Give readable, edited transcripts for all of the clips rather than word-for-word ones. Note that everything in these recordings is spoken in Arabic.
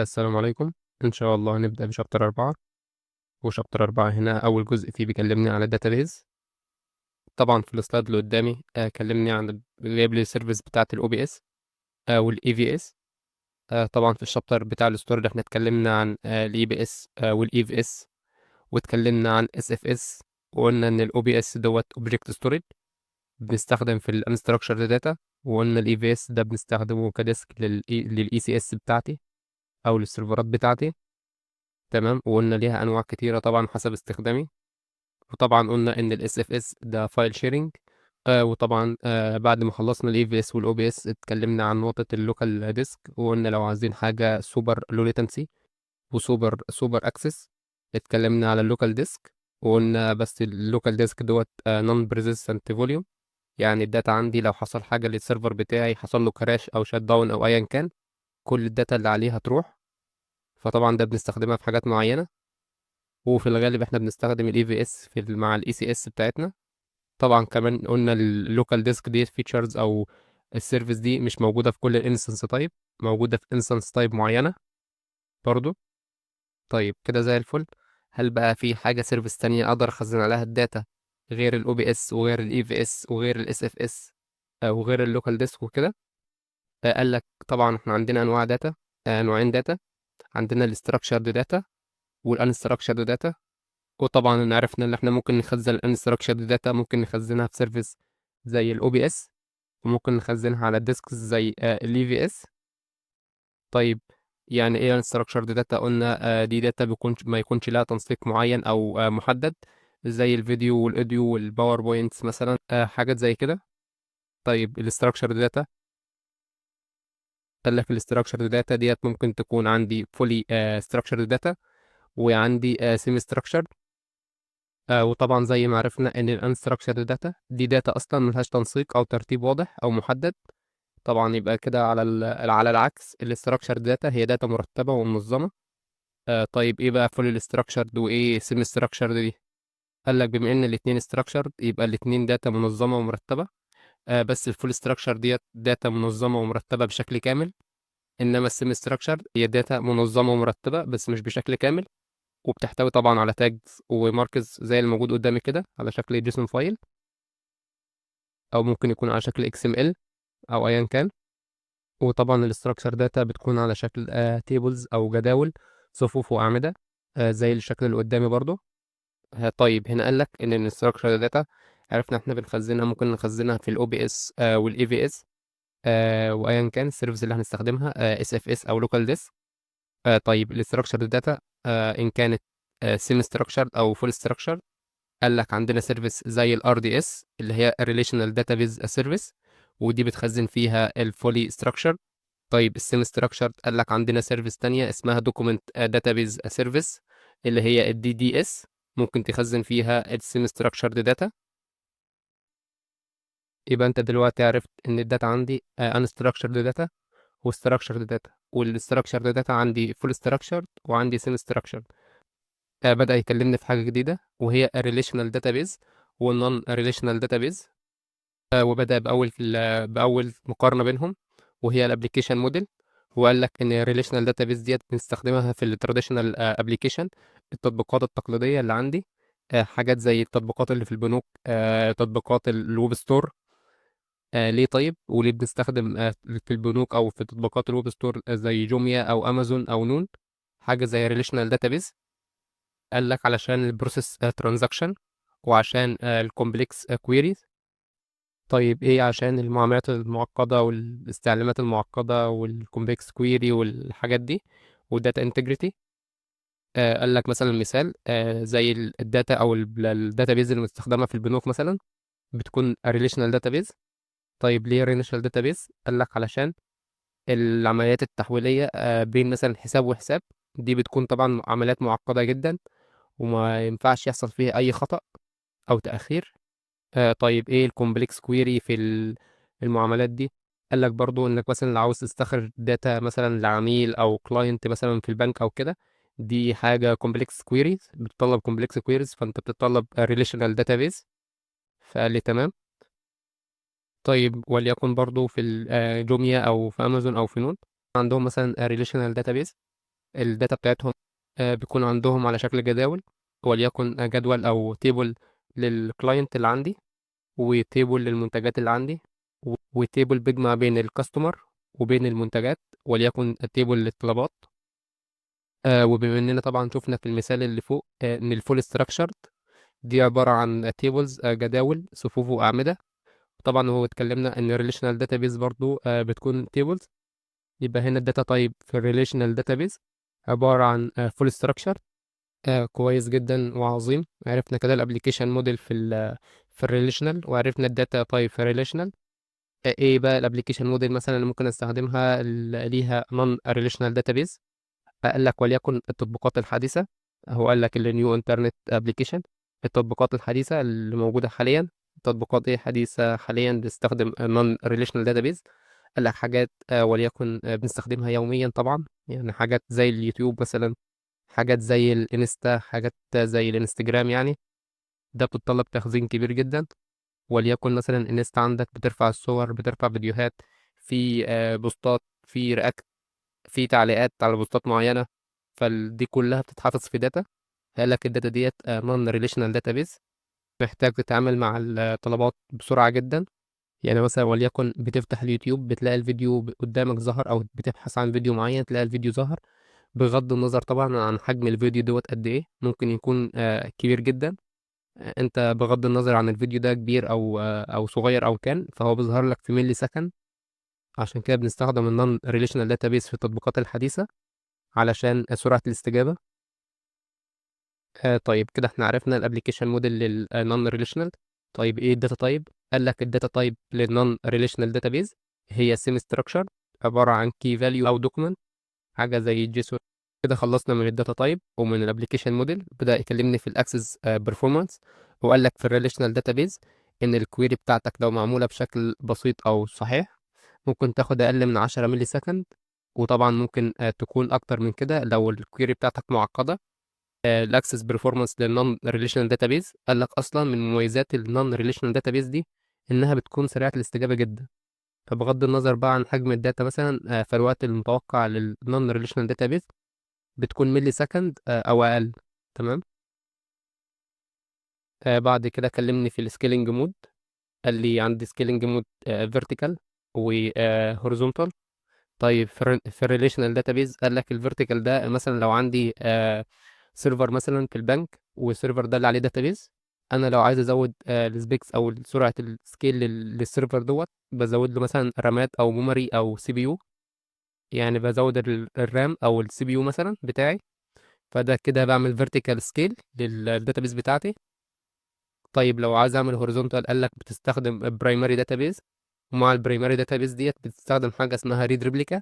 السلام عليكم. إن شاء الله هنبدأ بشابتر 4. وشابتر 4 هنا أول جزء فيه بيكلمني عن الداتابيز. طبعا في السلايد اللي قدامي كلمني عن جايب لي السيرفيس بتاعة ال OBS وال EVS. طبعا في الشابتر بتاع الستورج احنا اتكلمنا عن ال EBS وال EVS، واتكلمنا عن SFS، وقلنا إن ال OBS دوت Object Storage بنستخدم في ال Unstructured Data، وقلنا ال EVS ده بنستخدمه كديسك لل ECS بتاعتي أو للسيرفرات بتاعتي. تمام، وقلنا ليها انواع كتيره طبعا حسب استخدامي. وطبعا قلنا ان الاس اف اس ده فايل شيرنج. وطبعا بعد ما خلصنا الاي في اس والاو بي اس اتكلمنا عن نقطه اللوكال ديسك، وقلنا لو عايزين حاجه سوبر لو ليتنسي وسوبر اكسس اتكلمنا على اللوكال ديسك. وقلنا بس اللوكال ديسك دوت نون بريزيستنت فوليوم، يعني الداتا عندي لو حصل حاجه للسيرفر بتاعي، حصل له كراش او شات داون او ايا كان، كل الداتا اللي عليه هتروح. فطبعا ده بنستخدمها في حاجات معينه، وفي الغالب احنا بنستخدم الاي في اس مع الاي سي اس بتاعتنا. طبعا كمان قلنا اللوكال ديسك دي فيتشرز او السيرفيس دي مش موجوده في كل الانستنس تايب، موجوده في انستنس تايب معينه برضو. طيب كده زي الفل. هل بقى في حاجه سيرفيس تانية اقدر اخزن عليها الداتا غير الاو بي اس وغير الاي في اس وغير الاس اف اس وغير اللوكال ديسك وكده؟ قال لك طبعا احنا عندنا انواع داتا، نوعين داتا. عندنا الاستراكشرد داتا والانستراكشرد داتا. وطبعا عرفنا ان احنا ممكن نخزن الانستراكشرد داتا، ممكن نخزنها في سيرفيس زي الاو بي اس، وممكن نخزنها على الديسكس زي الاي في اس. طيب يعني ايه انستراكشرد داتا؟ قلنا دي داتا ما يكونش لها تنسيق معين او محدد، زي الفيديو والاوديو والباوربوينتس مثلا، حاجات زي كده. طيب الاستراكشرد داتا، قال لك الاستراكشرد داتا ديت ممكن تكون عندي فولي استراكشرد داتا، وعندي سيمي ستراكشرد. وطبعا زي ما عرفنا ان الانستراكشرد داتا دي داتا اصلا ملهاش تنسيق او ترتيب واضح او محدد. طبعا يبقى كده على العكس الاستراكشرد داتا هي داتا مرتبه ومنظمه. طيب ايه بقى فول الاستراكشرد وايه سيمي استراكشرد دي؟ قال لك بما ان الاثنين استراكشرد يبقى الاثنين داتا منظمه ومرتبه. بس الفول استراكشر ديت داتا منظمه ومرتبه بشكل كامل، انما السيمي استراكشر هي داتا منظمه ومرتبه بس مش بشكل كامل، وبتحتوي طبعا على تاجز وماركز زي الموجود قدامي كده على شكل جيسون فايل، او ممكن يكون على شكل اكس ام ال او ايا كان. وطبعا الاستراكشر داتا بتكون على شكل تيبلز او جداول، صفوف واعمده، زي الشكل اللي قدامي برضو. طيب هنا قال لك ان الاستراكشر داتا عرفنا احنا بنخزنها، ممكن نخزنها في الاو بي اس والاي في اس، وايا كان السيرفيس اللي هنستخدمها اس اف اس او لوكال ديسك. طيب الاستراكشر داتا ان كانت سيمي ستراكشر او فول ستراكشر، قال لك عندنا سيرفيس زي الار دي اس اللي هي ريليشنال داتابيز سيرفيس، ودي بتخزن فيها الفولي ستراكشر. طيب السيمي ستراكشر قال لك عندنا سيرفيس تانية اسمها دوكيمنت داتابيز سيرفيس اللي هي الدي دي اس، ممكن تخزن فيها السيمي ستراكشرد داتا. يبقى انت دلوقتي عرفت ان الداتا عندي unstructured داتا وستراكشرد داتا، والستراكشرد داتا عندي فول ستراكشرد وعندي سيمي ستراكشرد. بدأ يكلمني في حاجة جديدة وهي الريليشنال داتابيز والنون ريليشنال داتابيز. وبدأ بأول مقارنة بينهم، وهي الابليكيشن موديل. وقال لك ان الريليشنال داتابيز ديت بنستخدمها في التراديشنال ابليكيشن، التطبيقات التقليدية اللي عندي، حاجات زي التطبيقات اللي في البنوك، تطبيقات الويب ستور. ليه طيب وليه بنستخدم في البنوك او في تطبيقات الويب ستور زي جوميا او امازون او نون حاجة زي ريليشنال داتابيز؟ قال لك علشان البروسيس ترانزاكشن، وعشان الكومبلكس كويريز. طيب ايه عشان المعاملات المعقدة والاستعلامات المعقدة والكومبلكس كويري والحاجات دي، والداتا انتجريتي؟ قال لك مثلا مثال زي الداتا او الداتابيز المستخدمة في البنوك مثلا بتكون ريليشنال داتابيز. طيب ليه ريليشنال داتابيز؟ قال لك علشان العمليات التحويلية بين مثلا حساب وحساب دي بتكون طبعا عمليات معقدة جدا، وما ينفعش يحصل فيها أي خطأ أو تأخير. طيب ايه الكومبلكس كويري في المعاملات دي؟ قال لك برضو انك مثلا لو عاوز تستخرج داتا مثلا لعميل او كلاينت مثلا في البنك او كده، دي حاجه كومبلكس كويريز بتطلب كومبلكس كويريز، فانت بتطلب ريليشنال داتابيز. فقال لي تمام. طيب وليكن برضو في جوميا او في امازون او في نون عندهم مثلا ريليشنال داتابيز. الداتا بتاعتهم بيكون عندهم على شكل جداول، وليكن جدول أو تيبل للكلاينت اللي عندي، وتيبل للمنتجات اللي عندي، وتيبل بيجمع بين الكاستمر وبين المنتجات، وليكن تيبل للطلبات. وبما إننا طبعا شفنا في المثال اللي فوق إن الفول ستراكشرد دي عبارة عن تيبلز، جداول صفوف وأعمدة. طبعا هو اتكلمنا إن الريليشنال داتابيز برضو بتكون تيبلز. يبقى هنا الداتا تايب في الريليشنال داتابيز عبارة عن فول ستراكشر. كويس جدا وعظيم. عرفنا كده الابليكيشن موديل في الريليشنال، وعرفنا الداتا تايب في الريليشنال. ايه بقى الابليكيشن موديل مثلا اللي ممكن استخدمها ليها نون ريليشنال داتابيز؟ قال لك وليكن التطبيقات الحديثة. هو قال لك النيو انترنت ابليكيشن، التطبيقات الحديثة اللي موجودة حاليا. تطبيقات ايه حديثة حاليا بتستخدم نون ريليشنال داتابيز؟ قال لك حاجات وليكن بنستخدمها يوميا طبعا، يعني حاجات زي اليوتيوب مثلا، حاجات زي الانستا، حاجات زي الانستجرام يعني. ده بتتطلب تخزين كبير جدا. وليكن مثلا انستا عندك بترفع الصور، بترفع فيديوهات، في بوستات، في رياكت، في تعليقات على بوستات معينة. فدي كلها بتتحفظ في داتا. قال لك الداتا ديت نون ريليشنال داتابيز، محتاج تتعامل مع الطلبات بسرعة جدا. يعني مثلا وليكن بتفتح اليوتيوب بتلاقي الفيديو قدامك ظهر، او بتبحث عن فيديو معين تلاقي الفيديو ظهر. بغض النظر طبعا عن حجم الفيديو دوت قد ايه، ممكن يكون كبير جدا. انت بغض النظر عن الفيديو ده كبير او صغير او كان، فهو بيظهر لك في ملي سكند. عشان كده بنستخدم النون ريليشنال داتابيس في التطبيقات الحديثة علشان سرعة الاستجابة. طيب كده احنا عرفنا الابليكيشن موديل للنون ريليشنال. طيب ايه الداتا تايب؟ قال لك الداتا تايب للنون ريليشنال داتابيز هي سيمي ستراكشر، عبارة عن كي فاليو او دوكيمنت، حاجة زي الجيسون. كده خلصنا من الداتا تايب ومن الابليكيشن موديل. بدأ يكلمني في الاكسس بيرفورمانس، وقال لك في الريليشنال داتابيز ان الكويري بتاعتك لو معمولة بشكل بسيط او صحيح ممكن تاخد اقل من 10 ملي سكند. وطبعا ممكن تكون اكتر من كده لو الكويري بتاعتك معقدة. الاكسس بيرفورمانس للنون ريليشنال داتابيز قال لك اصلا من مميزات النون ريليشنال داتابيز دي انها بتكون سريعة الاستجابة جدا. فبغض النظر بقى عن حجم الداتا مثلا، فالوقت المتوقع للنون ريليشنال داتابيز بتكون ملي سكند او اقل. تمام. بعد كده كلمني في السكيلينج مود. قال لي عندي سكيلينج مود فيرتيكال وهوريزونتال. طيب في الريليشنال داتابيز قال لك الفيرتيكال ده مثلا لو عندي سيرفر مثلا في البنك، والسيرفر ده اللي عليه داتابيز، انا لو عايز ازود السبيكس او سرعه السكيل للسيرفر دوت، بزود له مثلا رامات او ميموري او سي بي يو. يعني بزود الرام او السي بي يو مثلا بتاعي. فده كده بعمل فيرتيكال سكيل للداتابيز بتاعتي. طيب لو عايز اعمل هوريزونتال قال لك بتستخدم برايمري داتابيز، ومع البرايمري داتابيز ديت بتستخدم حاجه اسمها ريد ريبليكا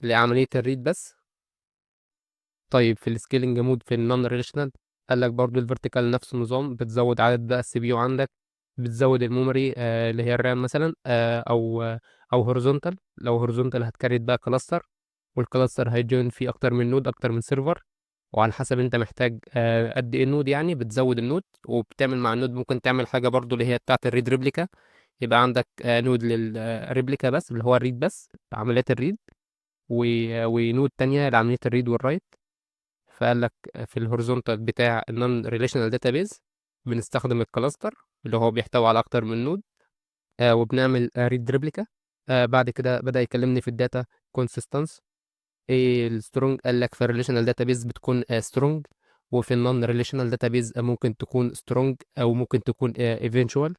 لعمليه الريد بس. طيب في السكيلينج مود في النون ريليشنال قال لك برضو الفيرتيكال نفس النظام، بتزود عدد بقى السي بي يو عندك، بتزود الميموري اللي هي الرام مثلا، او هوريزونتال. لو هوريزونتال هتكريت بقى كلاستر، والكلاستر هيجون فيه اكتر من نود، اكتر من سيرفر. وعلى حسب انت محتاج قد ايه النود، يعني بتزود النود. وبتعمل مع النود ممكن تعمل حاجه برضو اللي هي بتاعه الريد ريبليكا. يبقى عندك نود للريبليكا بس اللي هو الريد بس، عمليات الريد، ونود تانية لعملية الريد والرايت. فقال لك في الهوريزونتال بتاع النون ريليشنال داتابيز بنستخدم الكلاستر اللي هو بيحتوي على اكتر من نود، وبنعمل ريد ريبليكا. بعد كده بدأ يكلمني في الداتا كونسيستنس. ايه السترونج؟ قال لك في الريليشنال داتابيز بتكون سترونج، وفي النون ريليشنال داتابيز ممكن تكون سترونج او ممكن تكون ايفينشوال.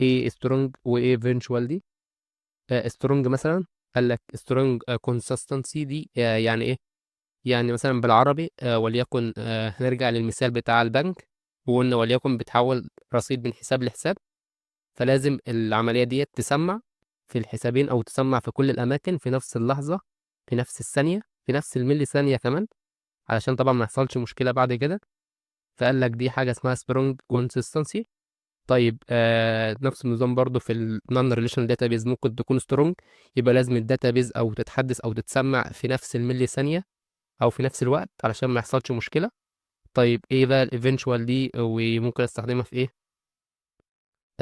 ايه سترونج وايه ايفينشوال دي؟ سترونج مثلا قال لك سترونج كونسيستنسي دي يعني ايه؟ يعني مثلا بالعربي وليكن هنرجع للمثال بتاع البنك، وقلنا وليكن بتحول رصيد من حساب لحساب. فلازم العملية دي تسمع في الحسابين أو تسمع في كل الأماكن في نفس اللحظة، في نفس الثانية، في نفس الملي ثانية كمان، علشان طبعا ما يحصلش مشكلة بعد كده. فقال لك دي حاجة اسمها سترونج كونسيستنسي. طيب نفس النظام برضو في النون ريليشنال داتابيز ممكن تكون سترونج، يبقى لازم الداتابيز أو تتحدث أو تتسمع في نفس الملي ثانية او في نفس الوقت علشان ما يحصلش مشكله. طيب ايه بقى الايفنتشوال دي وممكن استخدمها في ايه؟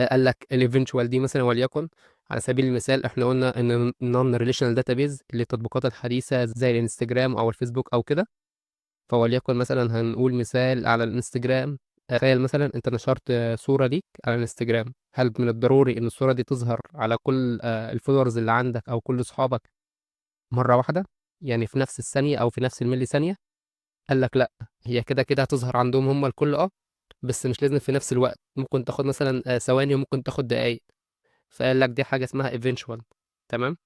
قال لك الايفنتشوال دي مثلا وليكن على سبيل المثال احنا قلنا ان النون ريليشنال داتابيز للتطبيقات الحديثه زي الانستجرام او الفيسبوك او كده. فوليكن مثلا هنقول مثال على الانستجرام. تخيل مثلا انت نشرت صوره ليك على الانستجرام، هل من الضروري ان الصوره دي تظهر على كل الفولورز اللي عندك او كل اصحابك مره واحده، يعني في نفس الثانيه او في نفس الملي ثانيه؟ قال لك لا، هي كده كده هتظهر عندهم هم الكل، بس مش لازم في نفس الوقت، ممكن تاخد مثلا ثواني وممكن تاخد دقايق. فقال لك دي حاجه اسمها eventual. تمام.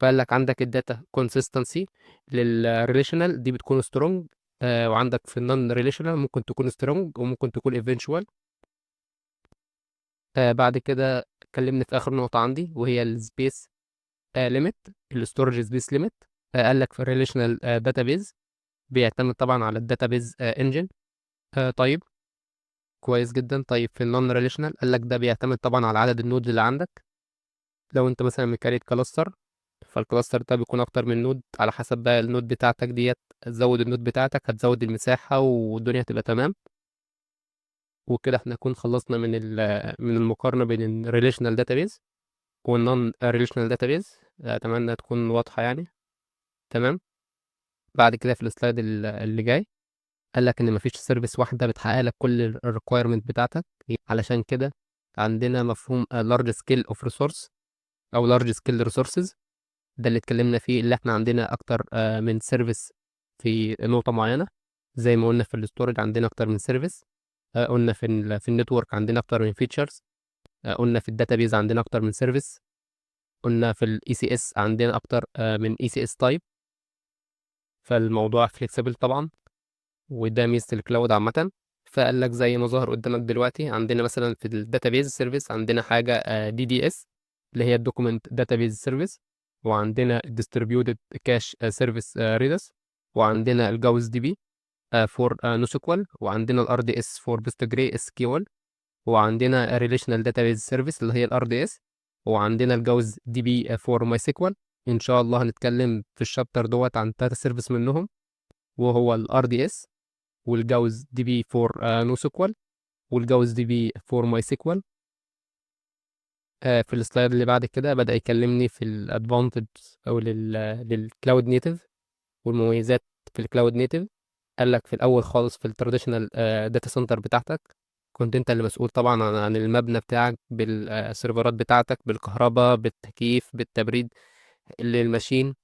فقال لك عندك الداتا consistency للريليشنال دي بتكون سترونج، وعندك في النون ريليشنال ممكن تكون سترونج وممكن تكون eventual. بعد كده اتكلمنا في اخر نقطه عندي وهي السبيس ليميت، الستورج سبيس ليميت. قال لك في الريليشنال داتابيز بيعتمد طبعا على الداتابيز انجن. طيب، كويس جدا. طيب في النون ريليشنال قال لك ده بيعتمد طبعا على عدد النودز اللي عندك. لو انت مثلا مكريت كلاستر، فالكلاستر ده بيكون اكتر من نود، على حسب بقى النود بتاعتك ديت. هتزود النود بتاعتك هتزود المساحة والدنيا هتبقى تمام. وكده احنا نكون خلصنا من المقارنة بين الريليشنال داتابيز والنون ريليشنال داتابيز. اتمنى تكون واضحة يعني. تمام. بعد كده في السلايد اللي جاي قال لك ان مفيش سيرفيس واحدة بتحقق لك كل الريكويرمنت بتاعتك. علشان كده عندنا مفهوم large scale of resource او large scale resources. ده اللي اتكلمنا فيه، اللي احنا عندنا اكتر من سيرفيس في نقطة معينة. زي ما قلنا في الاستورج عندنا اكتر من سيرفيس. قلنا في النتورك عندنا اكتر من فيتشرز. قلنا في الداتابيز عندنا اكتر من سيرفيس. قلنا في الاي سي اس عندنا اكتر من اي سي اس تايب. فالموضوع فليكسيبل طبعا، وده ميزة الكلاود عامة. فقال لك زي ما ظهر قدامك دلوقتي، عندنا مثلا في الداتابيز سيرفيس عندنا حاجة دي دي اس اللي هي الدوكيمنت داتابيز سيرفيس، وعندنا الديستريبيوتد كاش سيرفيس ريدس، وعندنا الجاوس دي بي فور نوسكوال، وعندنا الار دي اس فور بيستجري اس كيو ال، وعندنا ريليشنال داتابيز سيرفيس اللي هي الار دي اس، وعندنا الجاوس دي بي فور ماي سيكوال. ان شاء الله هنتكلم في الشابتر دوت عن 3 سيرفيس منهم، وهو الار دي اس، والجاوز دي بي فور نو سيكوال، والجاوز دي بي فور ماي سيكوال. في السلايد اللي بعد كده بدأ يكلمني في الادفانتج او للكلاود نيتيف والمميزات في الكلاود نيتيف. قال لك في الاول خالص في التراديشنال داتا سنتر بتاعتك كنت انت اللي مسؤول طبعا عن المبنى بتاعك بالسيرفرات بتاعتك، بالكهرباء، بالتكييف، بالتبريد للماشين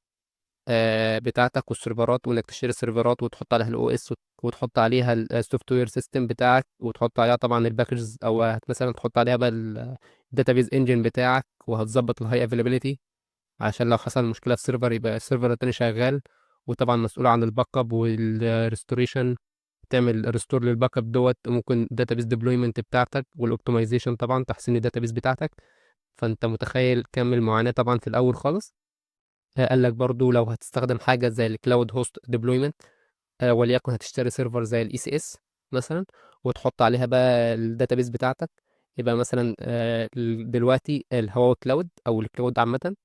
بتاعتك والسيرفرات، وانك تشتري السيرفرات وتحط عليها الاو اس وتحط عليها السوفت وير سيستم بتاعك، وتحط عليها طبعا الباكجز، او مثلا تحط عليها بقى الداتابيز انجن بتاعك، وهتظبط الهاي افيلابيلتي عشان لو حصل مشكله في سيرفر يبقى السيرفر التاني شغال. وطبعا مسؤول عن الباك اب والريستوريشن، تعمل ريستور للباك اب دوت، ممكن الداتابيز ديبلويمنت بتاعتك والاوبتمايزيشن طبعا تحسين الداتابيز بتاعتك. فانت متخيل كم المعاناه طبعا في الاول خالص. قال لك برضو لو هتستخدم حاجه زي الكلاود هوست ديبلويمنت، وليكن هتشتري سيرفر زي الاي سي اس مثلا، وتحط عليها بقى الداتابيس بتاعتك. يبقى مثلا دلوقتي الهواوي كلاود او الكلاود عامه،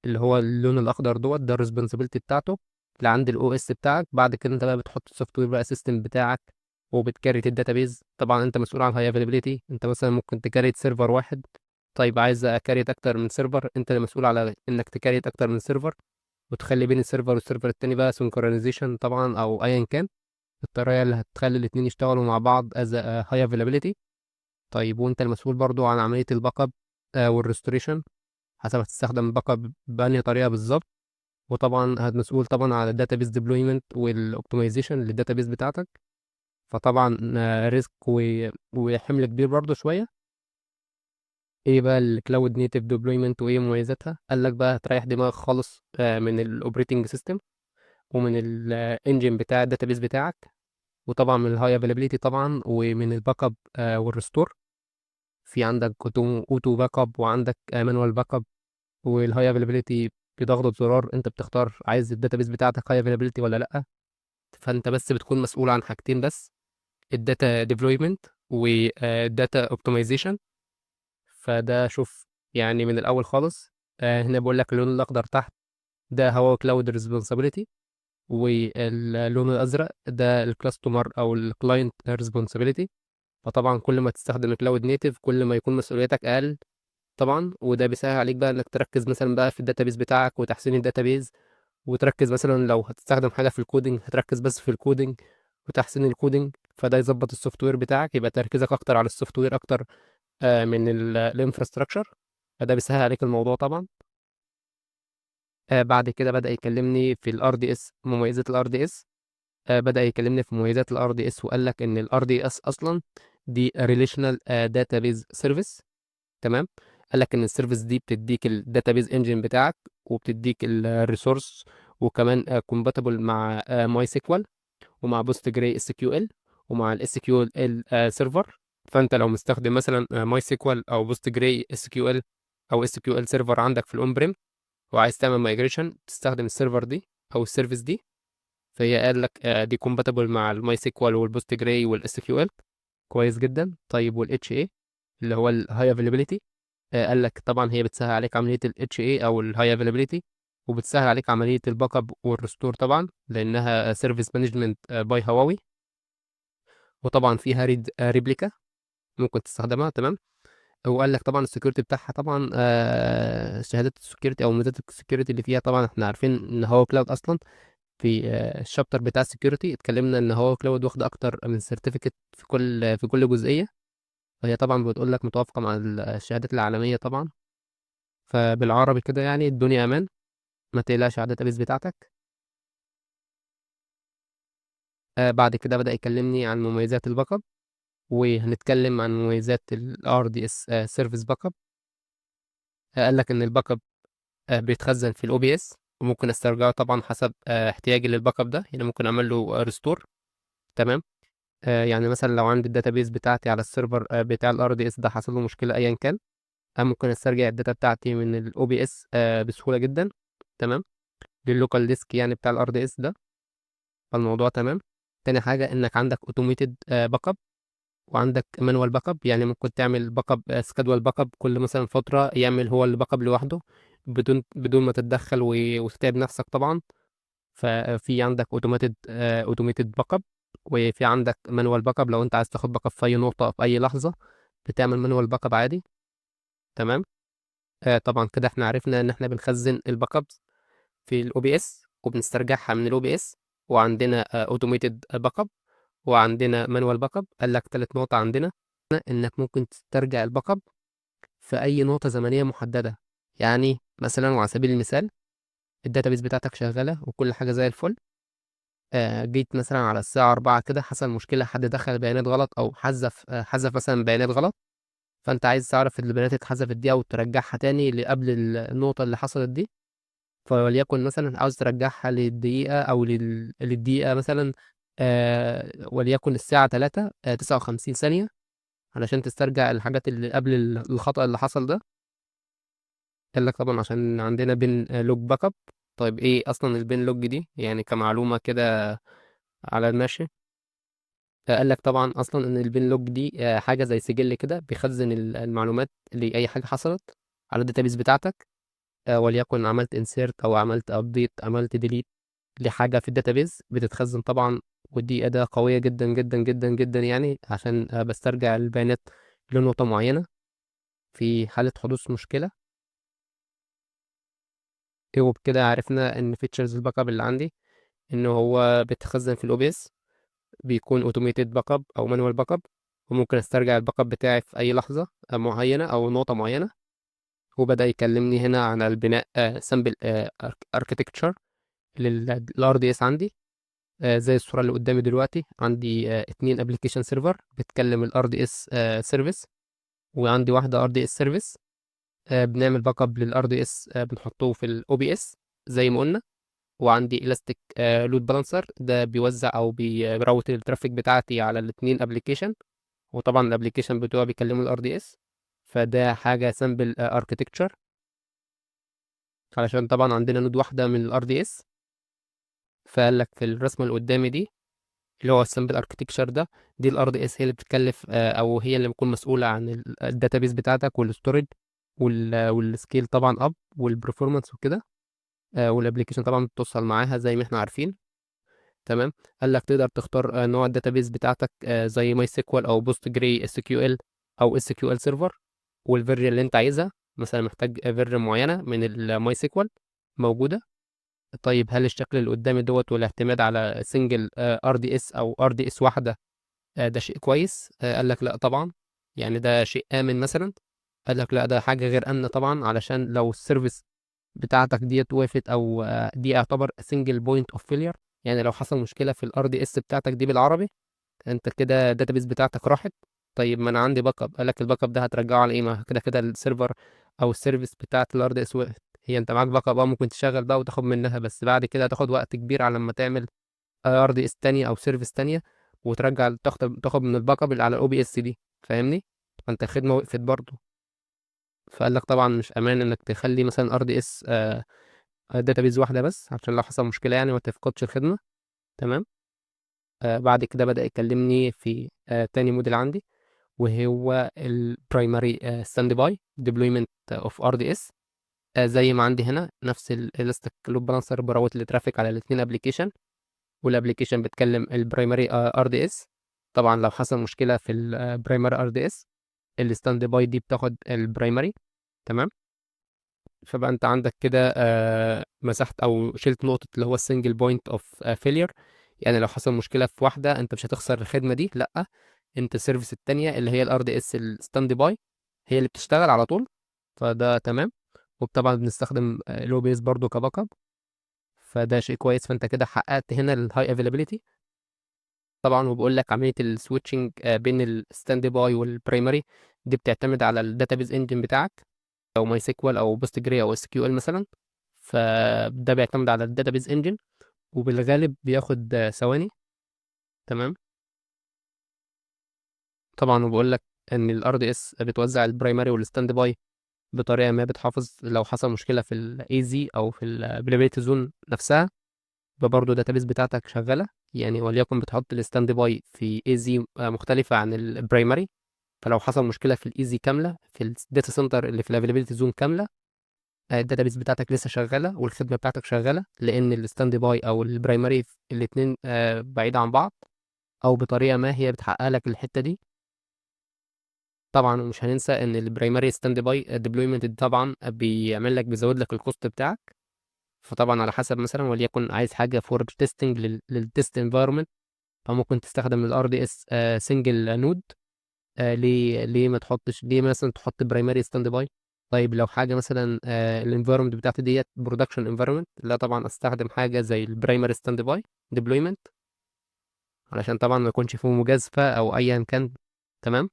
اللي هو اللون الاخضر دوت، ده الريسبونسابيلتي بتاعته اللي عند الاو اس بتاعك. بعد كده انت بقى بتحط السوفت وير بقى سيستم بتاعك، وبتكريت الداتابيز. طبعا انت مسؤول عن هاي افيلابيلتي، انت مثلا ممكن تكريت سيرفر واحد. طيب عايز اكريت اكتر من سيرفر، انت اللي مسؤول على انك تكريت اكتر من سيرفر، وتخلي بين السيرفر والسيرفر التاني بقى سنكرونايزيشن طبعا، او ايا كان الطريقه اللي هتخلي الاتنين يشتغلوا مع بعض از هاي افيلابيلتي. طيب وانت المسؤول برضو عن عمليه الباك اب والريستوريشن، حسب هتستخدم الباك اب بأنهي طريقه بالظبط. وطبعا مسؤول طبعا على الداتابيز ديبلويمنت والاوبتمايزيشن للداتابيز بتاعتك. فطبعا ريسك وحمل كبير برضو شويه. ايه بقى الكلاود نيتيف ديبلويمنت وايه مميزاتها؟ قال لك بقى هتريح دماغك خالص من الاوبريتنج سيستم، ومن الانجن بتاع الداتابيز بتاعك، وطبعا من الهاي افيلابيلتي طبعا، ومن الباك اب والريستور. في عندك اوتو باك اب، وعندك مانوال باك اب. والهاي افيلابيلتي بضغطة زرار انت بتختار عايز الداتابيز بتاعتك هاي افيلابيلتي ولا لا. فانت بس بتكون مسؤول عن حاجتين بس، الداتا ديفلويمنت والداتا اوبتمايزيشن. فده شوف يعني من الاول خالص. هنا بقول لك اللون الاخضر تحت ده هو كلاود ريسبونسابيلتي، واللون الازرق ده الكاستمر او الكلاينت ريسبونسابيلتي. فطبعا كل ما تستخدم الكلاود نيتيف كل ما يكون مسؤوليتك اقل، طبعا، وده بيسهل عليك بقى انك تركز مثلا بقى في الداتابيز بتاعك وتحسين الداتابيز، وتركز مثلا لو هتستخدم حاجه في الكودينج هتركز بس في الكودينج وتحسين الكودينج، فده يظبط السوفت وير بتاعك، يبقى تركيزك اكتر على السوفت وير اكتر من الانفراستراكشر، فده بيسهل عليك الموضوع طبعا. بعد كده بدأ يكلمني في الار دي اس، مميزات الار دي اس. بدأ يكلمني في مميزات الار دي اس، وقال لك ان الار دي اس اصلا دي ريليشنال داتابيز سيرفيس. تمام. قال لك ان السيرفيس دي بتديك الداتابيز انجن بتاعك، وبتديك الريسورس، وكمان كومباتبل مع ماي سيكوال، ومع بوست جراي اس كيو ال، ومع الاس كيو ال سيرفر. فانت لو مستخدم مثلا ماي سيكوال او بوست جراي اس كيو ال او اس كيو ال سيرفر عندك في الاون بريم، وعايز تعمل مايجريشن تستخدم السيرفر دي او السيرفيس دي، فهي قال لك دي كومباتبل مع الماي سيكوال والبوست جراي والاس كيو ال. كويس جدا. طيب والاتش اي اللي هو الهاي افيلابيلتي، قال لك طبعا هي بتسهل عليك عمليه الاتش اي او الهاي افيلابيلتي، وبتسهل عليك عمليه الباك اب والريستور طبعا، لانها سيرفيس مانجمنت باي هواوي، وطبعا فيها ريبليكا ممكن تستخدمها. تمام. وقال لك طبعا السكيورتي بتاعها طبعا شهادات السكيورتي او ميزات السكيورتي اللي فيها، طبعا احنا عارفين ان هو كلاود اصلا. في الشابتر بتاع السكيورتي اتكلمنا ان هو كلاود واخد اكتر من سيرتيفيكت في كل جزئيه، فهي طبعا بتقول لك متوافقه مع الشهادات العالميه طبعا. فبالعربي كده يعني الدنيا امان، ما تقلقش على الداتابيز بتاعتك. بعد كده بدأ يكلمني عن مميزات الباك اب، وهنتكلم عن مميزات ال RDS سيرفيس باك اب. قال لك ان الباك اب بيتخزن في الاو بي اس، وممكن استرجعه طبعا حسب احتياجي للباك اب ده، يعني ممكن اعمل له ريستور. تمام. يعني مثلا لو عندي الداتابيز بتاعتي على السيرفر بتاع الار دي اس ده حصل له مشكله ايا كان، ممكن استرجع الداتا بتاعتي من الاو بي اس بسهوله جدا. تمام. لللوكال ديسك يعني بتاع الار دي اس ده، فالموضوع تمام. تاني حاجه انك عندك اوتوميتد باك اب، وعندك مانوال باك اب، يعني ممكن تعمل باك اب سكادوال باك اب كل مثلا فتره يعمل هو الباك اب لوحده، بدون ما تتدخل وتتعب نفسك طبعا. ففي عندك اوتوميتد باك اب، وفي عندك مانوال باك اب لو انت عايز تاخد باك اب في اي نقطه في اي لحظه، بتعمل مانوال باك اب عادي. تمام. طبعا كده احنا عرفنا ان احنا بنخزن الباك اب في الاو بي اس وبنسترجعها من الاو بي اس، وعندنا اوتوميتد باك اب، وعندنا مانوال باك اب. قال لك ثالث نقطه عندنا انك ممكن تسترجع الباك اب في اي نقطه زمنيه محدده. يعني مثلا وعلى سبيل المثال الداتابيس بتاعتك شغاله وكل حاجه زي الفل، جيت مثلا على الساعة 4 كده حصل مشكلة، حد دخل بيانات غلط أو حذف مثلا بيانات غلط، فأنت عايز تعرف البيانات اتحذفت دي أو ترجعها تاني لقبل النقطة اللي حصلت دي. فوليكن مثلا عاوز ترجعها للدقيقة أو للدقيقة مثلا وليكن الساعة 3 59 ثانية، علشان تسترجع الحاجات اللي قبل الخطأ اللي حصل ده. قال لك طبعا عشان عندنا بين لوج باك اب. طيب ايه اصلا البين لوج دي يعني كمعلومة كده على الماشي؟ قال لك طبعا اصلا ان البين لوج دي حاجه زي سجل كده بيخزن المعلومات لاي حاجه حصلت على الداتابيس بتاعتك، وليكن عملت انسيرت او عملت ابديت عملت ديليت لحاجه في الداتابيس بتتخزن طبعا. ودي اداه قويه جدا جدا جدا جدا، يعني عشان بسترجع البيانات لنقطه معينه في حاله حدوث مشكله. وبكده عرفنا ان فيتشرز الباك اب اللي عندي ان هو بيتخزن في الاو بي اس، بيكون اوتوميتد باك اب او مانوال باك اب، وممكن استرجع الباك اب بتاعي في اي لحظه معينه او نقطه معينه. وبدا يكلمني هنا عن البناء سامبل اركتكتشر للار دي اس عندي. زي الصوره اللي قدامي دلوقتي عندي اتنين ابلكيشن سيرفر بتكلم الار دي اس سيرفيس، وعندي واحده ار دي اس سيرفيس. بنعمل باك اب للار دي اس بنحطه في الاو بي اس زي ما قلنا. وعندي الاستيك لود بالانسر ده بيوزع او بيروت الترافيك بتاعتي على الاثنين ابلكيشن، وطبعا الابلكيشن بتوعه بيكلموا الار دي اس. فده حاجه سامبل اركتكتشر، علشان طبعا عندنا نود واحده من الار دي اس. فقال لك في الرسمه اللي قدامي دي اللي هو السامبل اركتكتشر ده، دي الار دي اس هي اللي بتتكلف او هي اللي بتكون مسؤوله عن الداتابيس بتاعتك والستورج والسكيل طبعا اب والبرفورمانس وكده. والابلكيشن طبعا بتوصل معاها زي ما احنا عارفين. تمام. قال لك تقدر تختار نوع الداتابيس بتاعتك زي ماي سيكوال او بوست جراي اس كيو ال او اس كيو ال سيرفر، والفيرجن اللي انت عايزها. مثلا محتاج فيرجن معينة من الماي سيكوال موجودة. طيب هل الشكل اللي قدامي دوت والاعتماد على سنجل ار دي اس او ار دي اس واحدة ده شيء كويس؟ قال لك لا طبعا. يعني ده شيء آمن مثلا؟ قال لك لا، ده حاجة غير آمنة طبعا، علشان لو السيرفيس بتاعتك ديت وقفت او دي يعتبر سنجل بوينت اوف فيلير. يعني لو حصل مشكلة في الار دي اس بتاعتك دي بالعربي، انت كده الداتابيس بتاعتك راحت. طيب ما انا عندي باك اب، قال لك الباك اب ده هترجعه على ايه؟ ما كده كده السيرفر او السيرفيس بتاعت الار دي اس وقفت. هي انت معاك باك اب، ممكن تشغل بقى وتاخد منها، بس بعد كده هتاخد وقت كبير على لما تعمل ار دي اس تانية او سيرفيس تانية، وترجع تاخد من الباك اب اللي على الاو بي اس دي. فاهمني؟ فانت الخدمه وقفت برضه. فقال لك طبعا مش امان انك تخلي مثلا ار دي اس داتابيز واحده بس، عشان لو حصل مشكله يعني ما تفقدش الخدمه. تمام. بعد كده بدأ يكلمني في تاني موديل عندي، وهو البرايمري ستاند باي ديبلويمنت اوف ار دي اس. زي ما عندي هنا نفس الاستيك لود بالانسر براوت الترافيك على الاثنين ابلكيشن، والابلكيشن بتكلم البرايمري ار دي اس. طبعا لو حصل مشكله في البرايمري ار دي اس، الستاند باي دي بتاخد البرايمري. تمام. فبقى انت عندك كده مسحت او شلت نقطه اللي هو السنجل بوينت اوف فيلير. يعني لو حصل مشكله في واحده انت مش هتخسر الخدمه دي، لا، انت السيرفيس التانية اللي هي الار دي اس الستاند باي هي اللي بتشتغل على طول. فده تمام. وطبعا بنستخدم لو بيس برضو كباك اب، فده شيء كويس. فانت كده حققت هنا الهاي افيلابيلتي. طبعا وبقول لك عمليه السويتشنج بين الستاند باي والبرايمري دي بتعتمد على الداتابيز انجن بتاعك، او ماي سيكوال او بوست جري او اس كيو ال مثلا. فده بيعتمد على الداتابيز انجن، وبالغالب بياخد ثواني. تمام. طبعا وبقول لك ان الار دي اس بتوزع البرايمري والستاند باي بطريقه ما بتحافظ لو حصل مشكله في الاي زي او في الافيلابيلتي زون نفسها، يبقى برضه الداتابيس بتاعتك شغاله. يعني وليكن بتحط الستاند باي في اي زي مختلفه عن البرايمري، فلو حصل مشكله في الاي زي كامله في الداتا سنتر اللي في الافيلابيلتي زون كامله، الداتابيس بتاعتك لسه شغاله والخدمه بتاعتك شغاله، لان الستاند باي او البرايمري الاثنين بعيد عن بعض، او بطريقه ما هي بتحقق لك الحته دي. طبعا ومش هننسى ان البرايمري ستاند باي ديبلويمنت طبعا بيعمل لك بيزود لك الكوست بتاعك. فطبعا على حسب مثلا وليكن عايز حاجه فور تيستنج للتيست انفايرمنت، فممكن تستخدم الار دي اس سنجل نود. ليه ما تحطش، ليه مثلا تحط برايمري ستاند باي؟ طيب لو حاجه مثلا الانفايرمنت بتاعتي ديت برودكشن انفايرمنت، لا طبعا استخدم حاجه زي البرايمري ستاند باي ديبلويمنت، علشان طبعا ما يكونش فيه مجازفه او ايا كان. تمام.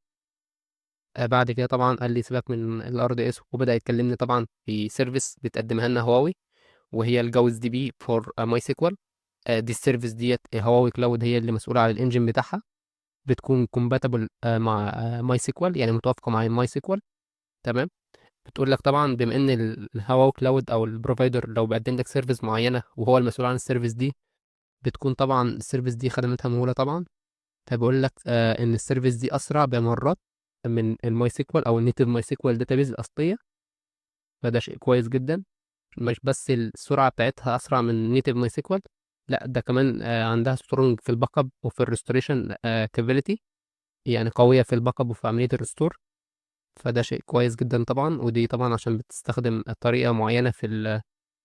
بعد كده طبعا قال لي سيبك من الار دي اس، وبدا يكلمني طبعا في سيرفيس بتقدمها لنا هواوي، وهي الجوز دي بي فور ماي سيكوال. دي السيرفيس ديت هواوي كلاود هي اللي مسؤوله عن الانجن بتاعها، بتكون كومباتبل مع ماي سيكوال، يعني متوافقه مع ماي سيكوال. تمام. بتقول لك طبعا بما ان الهواوي كلاود او البروفايدر لو بيقدم لك سيرفيس معينه وهو المسؤول عن السيرفيس دي، بتكون طبعا السيرفيس دي خدمتها مهوله طبعا. فبقول لك ان السيرفيس دي اسرع بمرات من الماي سيكوال او النيتف ماي سيكوال داتابيز الاصليه. فده شيء كويس جدا. مش بس السرعه بتاعتها اسرع من نيتف ماي سيكوال، لا ده كمان عندها سترونج في الباك اب وفي الريستوريشن كابيليتي، يعني قويه في الباك اب وفي عمليه الريستور. فده شيء كويس جدا طبعا. ودي طبعا عشان بتستخدم طريقه معينه في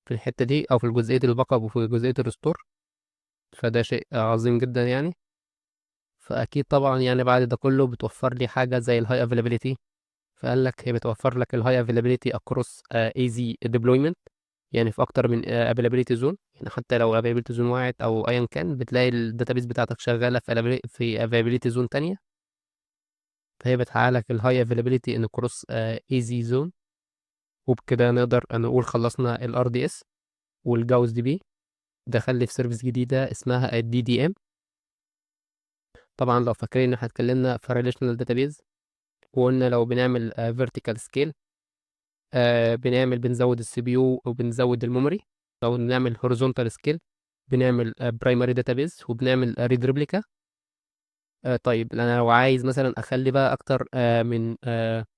في الحته دي او في جزئيه الباك اب وفي جزئيه الريستور. فده شيء عظيم جدا يعني. فاكيد طبعا يعني بعد ده كله بتوفر لي حاجه زي الهاي افيلابيلتي. فقال لك هي بتوفر لك الهاي افيلابيلتي اكروس ايزي ديبلويمنت، يعني في اكتر من افيلابيلتي زون. يعني حتى لو افيلابيلتي زون وقعت او ايا كان، بتلاقي الداتابيس بتاعتك شغاله في افيلابيلتي زون تانية. فهي بتحقق لك الهاي افيلابيلتي ان كروس ايزي زون. وبكده نقدر نقول خلصنا الار دي اس والجاوس دي بي. دخل لي في سيرفيس جديده اسمها الدي دي ام. طبعا لو فاكرين ان احنا اتكلمنا في ريليشنال داتابيز، وقلنا لو بنعمل فيرتيكال سكيل بنزود السي بي يو وبنزود الميموري. لو بنعمل هوريزونتال سكيل بنعمل برايمري داتابيز وبنعمل ريد ريبليكا. طيب انا لو عايز مثلا اخلي بقى اكتر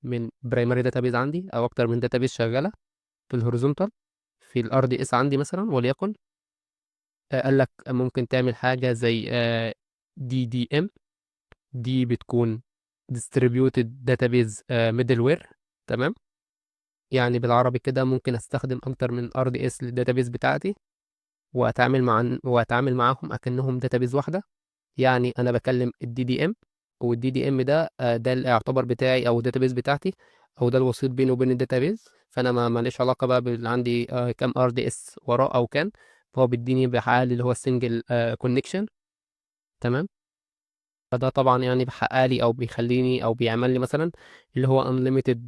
من برايمري داتابيز عندي او اكتر من داتابيز شغاله في الهوريزونتال في الار دي اس عندي مثلا وليكن، قال لك ممكن تعمل حاجه زي دي دي ام. دي بتكون distributed database middleware. تمام. يعني بالعربي كده ممكن استخدم اكتر من RDS للداتابيز بتاعتي، واتعامل معاهم اكنهم داتابيز واحده. يعني انا بكلم الدي دي ام، والدي دي ام ده ده الاعتبار بتاعي او الداتابيز بتاعتي، او ده الوسيط بيني وبين الداتابيز. فانا ما ماليش علاقه بقى عندي كام RDS وراه او كان. فهو بيديني بحقق لي اللي هو السنجل كونكشن. تمام. فده طبعا يعني بيحقق لي او بيخليني او بيعمل لي مثلا اللي هو unlimited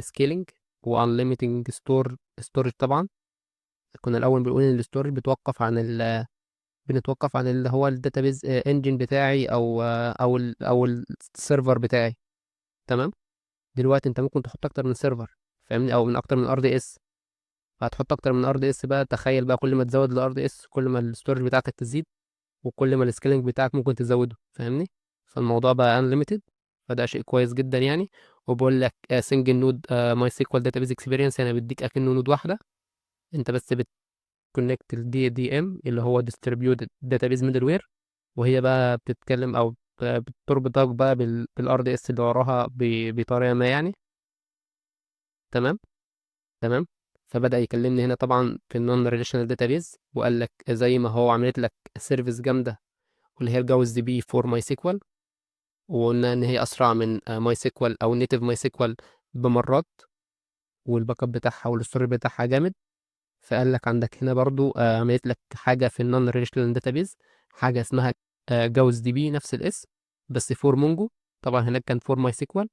scaling و unlimited storage طبعا. كنا الاول بنقول ان الستورج بنتوقف عن اللي هو الداتابيز انجن بتاعي او السيرفر بتاعي. تمام. دلوقتي انت ممكن تحط اكتر من سيرفر، فاهمني، او من اكتر من RDS. فهتحط اكتر من RDS بقى، تخيل بقى كل ما تزود الRDS كل ما الستورج بتاعتك تزيد، وكل ما السكيلنج بتاعك ممكن تزوده، فاهمني. فالموضوع بقى unlimited. فده شيء كويس جدا يعني. وبقول لك سنجل نود ماي سيكوال داتابيز اكسبيرينس، يعني بيديك اكنه نود واحده. انت بس بتكونكت الدي دي ام اللي هو ديستريبيوتد داتابيز ميدل وير، وهي بقى بتتكلم او بتربطك بقى بالRDS اللي وراها بطريقه ما يعني. تمام. تمام. فبدأ يكلمني هنا طبعا في النون ريليشنال داتابيز، وقال لك زي ما هو عملت لك سيرفيس جامده واللي هي الجوز دي بي فور ماي سيكوال، وقلنا ان هي اسرع من ماي سيكوال او نيتيف ماي سيكوال بمرات، والباك اب بتاعها والستوري بتاعها جامد. فقال لك عندك هنا برضو عملت لك حاجه في النون ريليشنال داتابيز، حاجه اسمها جوز دي بي نفس الاسم بس فور مونجو. طبعا هناك كان فور ماي سيكوال.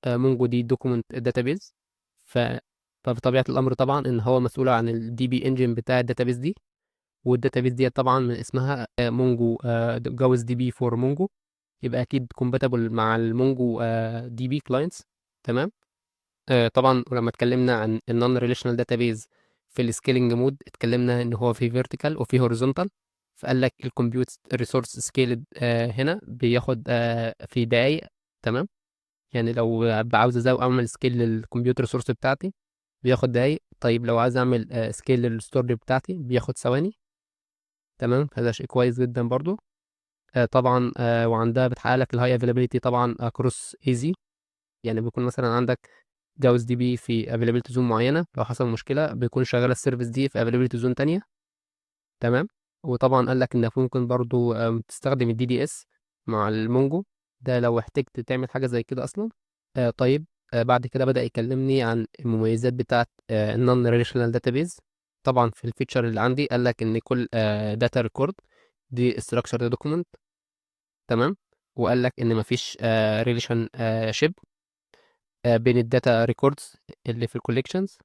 مونجو دي دوكيمنت داتابيز. ف فبطبيعه الامر طبعا ان هو مسؤول عن الدي بي انجن بتاع الداتابيز دي، والداتابيز دي طبعا من اسمها مونجو جوز دي بي فور مونجو، يبقى اكيد كومباتبل مع المونجو دي بي كلاينتس. تمام. طبعا ولما اتكلمنا عن النون ريليشنال داتابيز في السكيلنج مود، اتكلمنا ان هو في فيرتيكال وفي هوريزونتال. فقال لك الكمبيوت ريسورس سكيلد هنا بياخد في دقايق. تمام. يعني لو عاوز ازاي اعمل سكيل للكمبيوتر ريسورس بتاعتي بياخد دقايق. طيب لو عايز اعمل سكيل للستورج بتاعتي بياخد ثواني. تمام. هذا شيء كويس جدا برضو. طبعا وعندها بتحقق لك الهاي افيلابيلتي طبعا اكروس ايزي. يعني بيكون مثلا عندك جاوز دي بي في افيلابيلتي زون معينه، لو حصل مشكله بيكون شغاله السيرفيس دي في افيلابيلتي زون تانية. تمام. وطبعا قال لك انك ممكن برضو تستخدم الدي دي اس مع المونجو، ده لو احتجت تعمل حاجه زي كده اصلا. طيب بعد كده بدأ يكلمني عن المميزات بتاعه النون ريليشنال داتابيز. طبعا في الفيتشر اللي عندي قال لك ان كل داتا ريكورد دي structured دوكيمنت. تمام. وقال لك ان مفيش ريليشن شيب بين الداتا ريكوردز اللي في الكوليكشنز.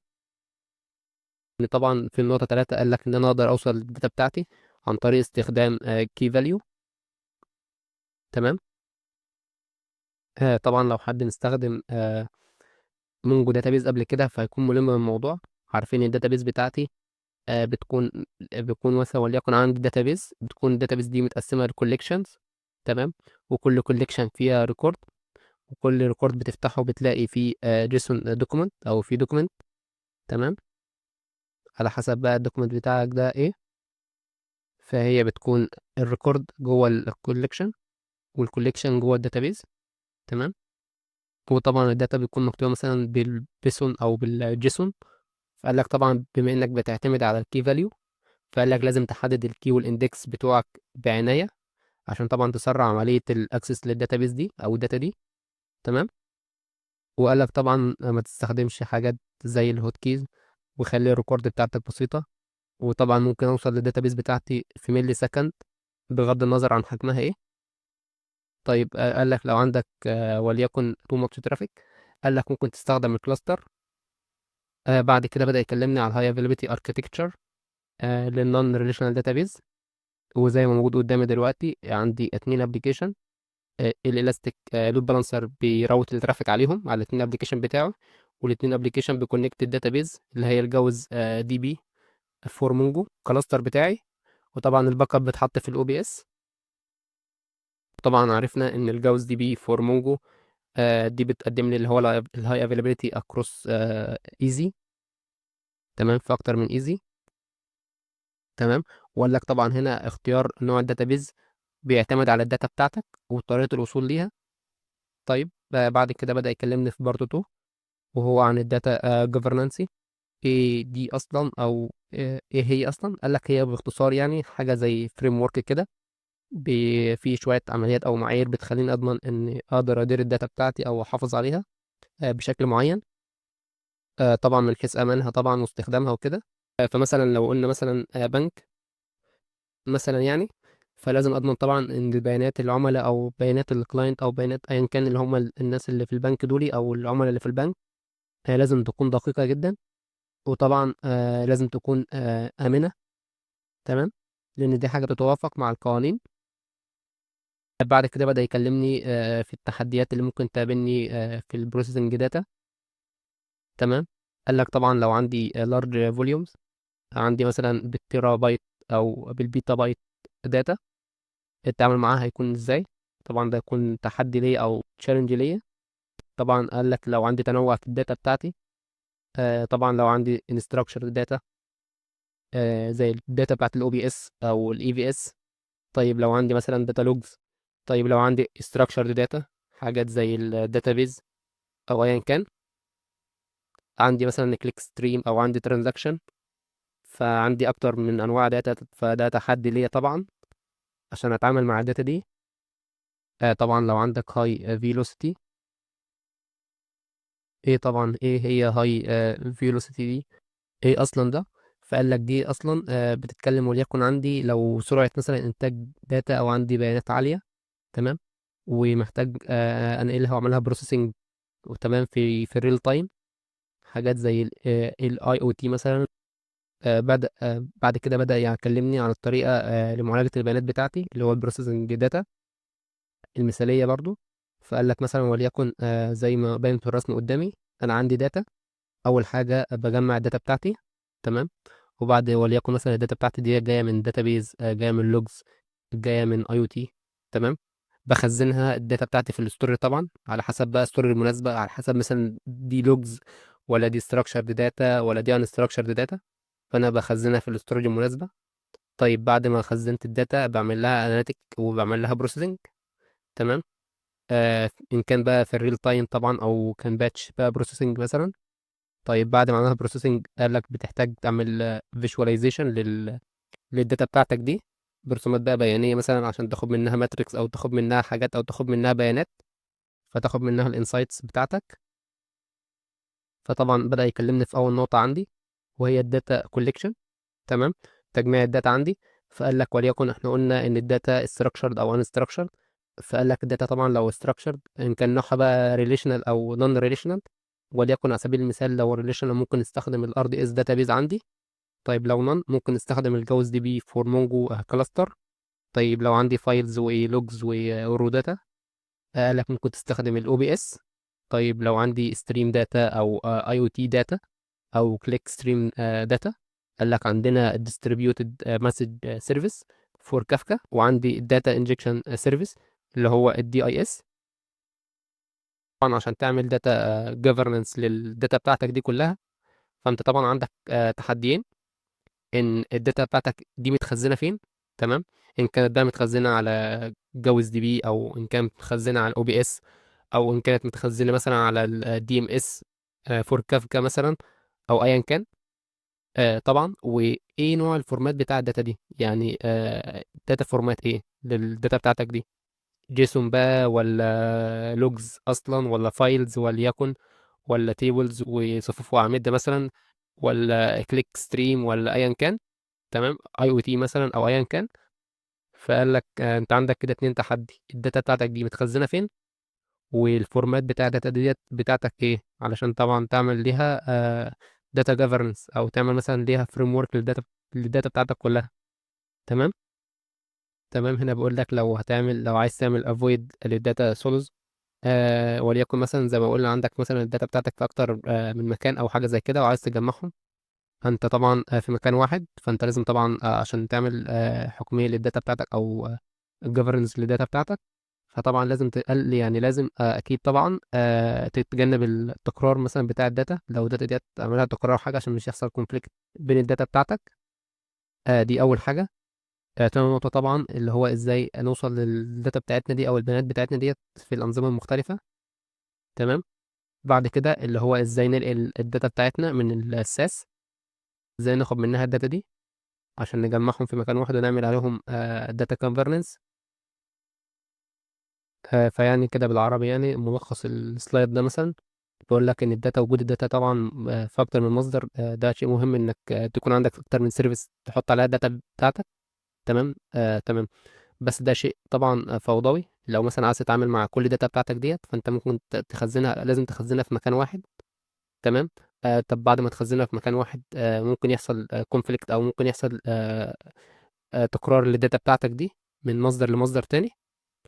ان طبعا في النقطه 3 قال لك ان انا اقدر اوصل للداتا بتاعتي عن طريق استخدام كي فاليو. تمام. طبعا لو حد مستخدم مونجو داتابيز قبل كده فهيكون ملم بالموضوع. عارفين الداتابيز بتاعتي بتكون مثلا وليكن عندي داتابيز، بتكون الداتابيز دي متقسمه لكوليكشنز. تمام. وكل كوليكشن فيها ريكورد، وكل ريكورد بتفتحه بتلاقي فيه جيسون دوكيمنت او في دوكيمنت. تمام. على حسب بقى الدوكيمنت بتاعك ده ايه. فهي بتكون الريكورد جوه الكوليكشن، والكوليكشن جوه الداتابيز. تمام. وطبعا الداتا بتكون مكتوبه مثلا بالبيسون او بالجيسون. فقال لك طبعا بما انك بتعتمد على الكي فاليو، فقال لك لازم تحدد الكي والاندكس بتوعك بعنايه، عشان طبعا تسرع عمليه الاكسس للداتابيز دي او الداتا دي. تمام. وقال لك طبعا ما تستخدمش حاجات زي الهوت كيز، وخلي الريكورد بتاعتك بسيطه. وطبعا ممكن اوصل للداتابيز بتاعتي في ملي سكند بغض النظر عن حجمها ايه. طيب قال لك لو عندك وليكن تو ماتش ترافيك، قال لك ممكن تستخدم الكلاستر. بعد كده بدأ يكلمني على الهاي افيلابيلتي اركتكتشر للنون ريليشنال داتابيز. وزي ما موجود قدامي دلوقتي عندي اتنين ابلكيشن، الالاستيك لود بالانسر بيراوت الترافيك عليهم على الاتنين ابلكيشن بتاعه، والاتنين ابلكيشن بيكونكت الداتابيز اللي هي الجوز دي بي فور مونجو كلاستر بتاعي. وطبعا الباك اب بتحط في الOBS. طبعا عرفنا ان الجوز دي بي فور مونجو دي بتقدم لي اللي هو الهاي افيلابيلتي اكروس ايزي. تمام. في اكتر من ايزي. تمام. وقال لك طبعا هنا اختيار نوع الداتابيز بيعتمد على الداتا بتاعتك وطريقه الوصول ليها. طيب بعد كده بدأ يكلمني في بارت 2، وهو عن الداتا جوفرنانسي. ايه دي اصلا، او ايه هي اصلا؟ قال لك هي باختصار يعني حاجه زي فريم ورك كده، في شويه عمليات او معايير بتخليني اضمن ان اقدر ادير الداتا بتاعتي او احافظ عليها بشكل معين. طبعا من حيث امانها طبعا واستخدامها وكده. فمثلا لو قلنا مثلا بنك مثلا يعني، فلازم اضمن طبعا ان بيانات العملاء او بيانات الكلاينت او بيانات ايا كان اللي هم الناس اللي في البنك دولي او العملاء اللي في البنك لازم تكون دقيقة جدا. وطبعا لازم تكون آمنة. تمام. لان دي حاجة بتتوافق مع القوانين. بعد كده بدأ يكلمني في التحديات اللي ممكن تقابلني في البروسيسنج داتا. تمام. قال لك طبعا لو عندي لارج فوليومز، عندي مثلا بالتيرا بايت او بالبيتا بايت داتا، التعامل معاها هيكون ازاي؟ طبعا ده يكون تحدي ليا او تشالنج ليا. طبعا قال لك لو عندي تنوع في الداتا بتاعتي، طبعا لو عندي انستراكشر داتا زي الداتا بتاعت الاو بي اس او الاي في اس. طيب لو عندي مثلا داتا لوجز. طيب لو عندي structured داتا، حاجات زي الداتابيز او ايا كان. عندي مثلا كليك ستريم او عندي ترانزاكشن. فعندي اكتر من انواع داتا، فده تحدي ليا طبعا عشان اتعامل مع الداتا دي. طبعا لو عندك هاي فيلوسيتي. ايه طبعا ايه هي هاي فيلوسيتي دي؟ ايه اصلا ده؟ فقال لك دي اصلا بتتكلم وليكن عندي لو سرعة مثلا انتاج داتا او عندي بيانات عالية. تمام. ومحتاج انقلها واعملها بروسيسنج وتمام في الريل تايم. حاجات زي الاي او تي مثلا. بعد كده بدأ يكلمني عن الطريقة لمعالجة البيانات بتاعتي اللي هو البروسيسنج داتا المثالية برضو. فقال لك مثلا وليكن زي ما باين في الرسم قدامي، انا عندي داتا. اول حاجة بجمع الداتا بتاعتي. تمام. وبعد وليكن مثلا الداتا بتاعتي دي جايه من داتابيز، جايه من لوجز، جايه من اي او تي. تمام. بخزنها الداتا بتاعتي في الستوري طبعا على حسب بقى الستوري المناسبه، على حسب مثلا دي لوجز ولا دي structured داتا ولا دي unstructured داتا. فانا بخزنها في الستوري المناسبه. طيب بعد ما خزنت الداتا بعمل لها اناليتيك وبعمل لها بروسيسنج. تمام. ان كان بقى في الريل تايم طبعا او كان باتش بقى بروسيسنج مثلا. طيب بعد ما عملها بروسيسنج قال لك بتحتاج تعمل فيجواليزيشن للداتا بتاعتك دي، برسومات بقى بيانية مثلا عشان تاخد منها ماتريكس أو تاخد منها حاجات أو تاخد منها بيانات، فتاخد منها الانسايتس بتاعتك. فطبعا بدأ يكلمني في أول نقطة عندي وهي الداتا كوليكشن. تمام. تجميع الداتا عندي. فقال لك وليكن احنا قلنا ان الداتا structured او unstructured. فقال لك الداتا طبعا لو structured ان كان نوعها بقى relational او non relational. وليكن على سبيل المثال لو relational ممكن نستخدم ال RDS database عندي. طيب لو non ممكن نستخدم الجوز دي بي فور مونجو كلاستر. طيب لو عندي فايلز ولوجز ورو داتا قال لك ممكن تستخدم الاو بي اس. طيب لو عندي ستريم داتا او اي او تي داتا او كليك ستريم داتا قال لك عندنا distributed مسج سيرفيس فور كافكا، وعندي الداتا انجكشن سيرفيس اللي هو الدي اي اس. طبعا عشان تعمل داتا جوفرنانس للداتا بتاعتك دي كلها، فانت طبعا عندك تحديين. ان الداتا بتاعتك دي متخزنه فين. تمام. ان كانت بقى متخزنه على جوز دي بي، او ان كانت متخزنه على الاو بي اس، او ان كانت متخزنه مثلا على الدي ام اس فور كافكا مثلا، او ايا كان. طبعا وايه نوع الفورمات بتاع الداتا دي، يعني داتا فورمات ايه للداتا بتاعتك دي؟ جيسون بقى ولا لوجز اصلا ولا فايلز وليكن، ولا تيبلز وصفوف واعمده مثلا، ولا كليك ستريم ولا ايا كان. تمام. اي او تي مثلا او ايا كان. فقال لك انت عندك كده اتنين تحدي، الداتا بتاعتك دي متخزنه فين، والفورمات بتاع الداتا ديت بتاعتك ايه، علشان طبعا تعمل ليها داتا جوفرنس او تعمل مثلا ليها فريم ورك للداتا بتاعتك كلها. تمام. تمام. هنا بقول لك لو عايز تعمل افويد للداتا سولز، وليكن مثلا زي ما قلنا عندك مثلا الداتا بتاعتك في اكتر من مكان او حاجه زي كده وعايز تجمعهم. فانت طبعا في مكان واحد، فانت لازم طبعا عشان تعمل حكميه للداتا بتاعتك او الجوفرنس للداتا بتاعتك. فطبعا لازم تقل، يعني لازم اكيد طبعا تتجنب التكرار مثلا بتاع الداتا، لو الداتا ديت تعملها تكرار حاجه عشان مش يحصل كونفليكت بين الداتا بتاعتك. دي اول حاجه. تاني نقطه طبعا اللي هو ازاي نوصل للداتا بتاعتنا دي او البيانات بتاعتنا ديت في الانظمه المختلفه. تمام. بعد كده اللي هو ازاي ننقل الداتا بتاعتنا من الساس، ازاي ناخد منها الداتا دي عشان نجمعهم في مكان واحد ونعمل عليهم داتا كونفرنس. فيعني كده بالعربي يعني ملخص السلايد ده مثلا بيقول لك ان وجود الداتا طبعا في اكتر من مصدر، ده شيء مهم انك تكون عندك اكتر من سيرفيس تحط عليها الداتا بتاعتك. تمام. تمام. بس ده شيء طبعا فوضوي. لو مثلا عايز تتعامل مع كل الداتا بتاعتك ديت، فانت ممكن تخزنها، لازم تخزنها في مكان واحد. تمام. طب بعد ما تخزنها في مكان واحد ممكن يحصل كونفليكت، او ممكن يحصل تكرار للداتا بتاعتك دي من مصدر لمصدر تاني.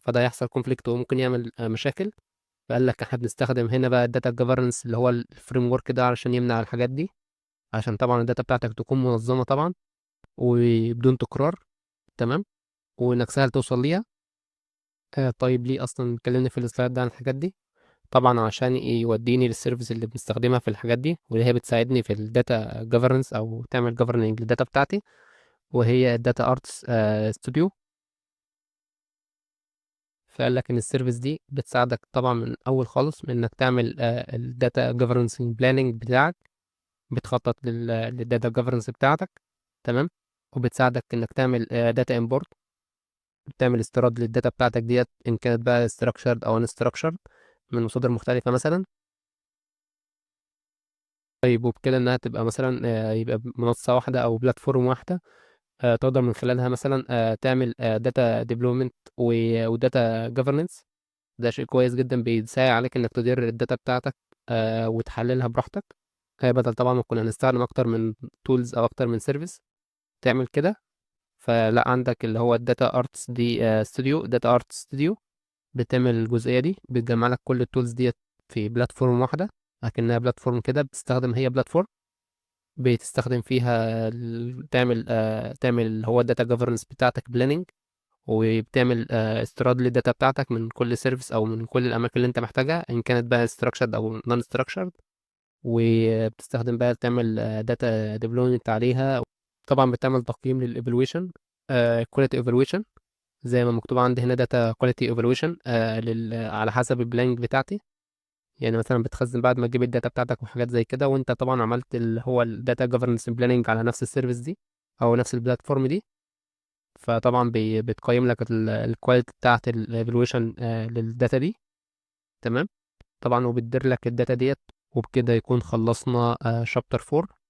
فده يحصل كونفليكت وممكن يعمل مشاكل. فقال لك احنا بنستخدم هنا بقى الداتا جوفرنس اللي هو الفريم ورك ده علشان يمنع الحاجات دي، عشان طبعا الداتا بتاعتك تكون منظمة طبعا وبدون تكرار. تمام. وانك سهل توصل ليها. طيب ليه اصلا اتكلمنا في السلايد ده عن الحاجات دي؟ طبعا عشان يوديني للسيرفيس اللي بنستخدمها في الحاجات دي، واللي هي بتساعدني في الداتا جوفرنس او تعمل جوفرننج للداتا بتاعتي، وهي الداتا ارتس ستوديو. فقال لك ان السيرفيس دي بتساعدك طبعا من اول خالص من انك تعمل الداتا جوفرنس بلاننج بتاعك، بتخطط للداتا جوفرنس بتاعتك. تمام. وبتساعدك انك تعمل داتا امبورت، بتعمل استيراد للداتا بتاعتك ديت ان كانت بقى structured او unstructured من مصادر مختلفة مثلا. طيب وبكده انها تبقى مثلا يبقى منصة واحدة او بلاتفورم واحدة تقدر من خلالها مثلا تعمل داتا ديفلوبمنت وداتا جوفرنس. ده شيء كويس جدا بيساعد عليك انك تدير الداتا بتاعتك وتحللها براحتك. بدل طبعا ما كنا نستخدم اكتر من تولز او اكتر من سيرفيس تعمل كده. فلا، عندك اللي هو الداتا ارتس دي ستوديو، داتا ارت ستوديو بتعمل الجزئية دي، بتجمع لك كل التولز ديت في بلاتفورم واحدة. لكنها بلاتفورم كده بتستخدم، هي بلاتفورم بتستخدم فيها تعمل اللي هو الداتا جوفرنس بتاعتك بلاننج، وبتعمل استيراد للداتا بتاعتك من كل سيرفيس او من كل الاماكن اللي انت محتاجها ان كانت بقى structured او non structured. وبتستخدم بقى تعمل داتا ديفلوبمنت عليها. طبعا بتعمل تقييم للايفالويشن، كواليتي ايفالويشن زي ما مكتوب عندي هنا، داتا كواليتي ايفالويشن على حسب البلانك بتاعتي. يعني مثلا بتخزن بعد ما تجيب الداتا بتاعتك وحاجات زي كده، وانت طبعا عملت اللي هو الداتا جوفرنس بلاننج على نفس السيرفيس دي او نفس البلاتفورم دي. فطبعا بتقيم لك الكواليتي بتاعت الايفالويشن للداتا دي. تمام. طبعا وبتدير لك الداتا ديت. وبكده يكون خلصنا شابتر 4.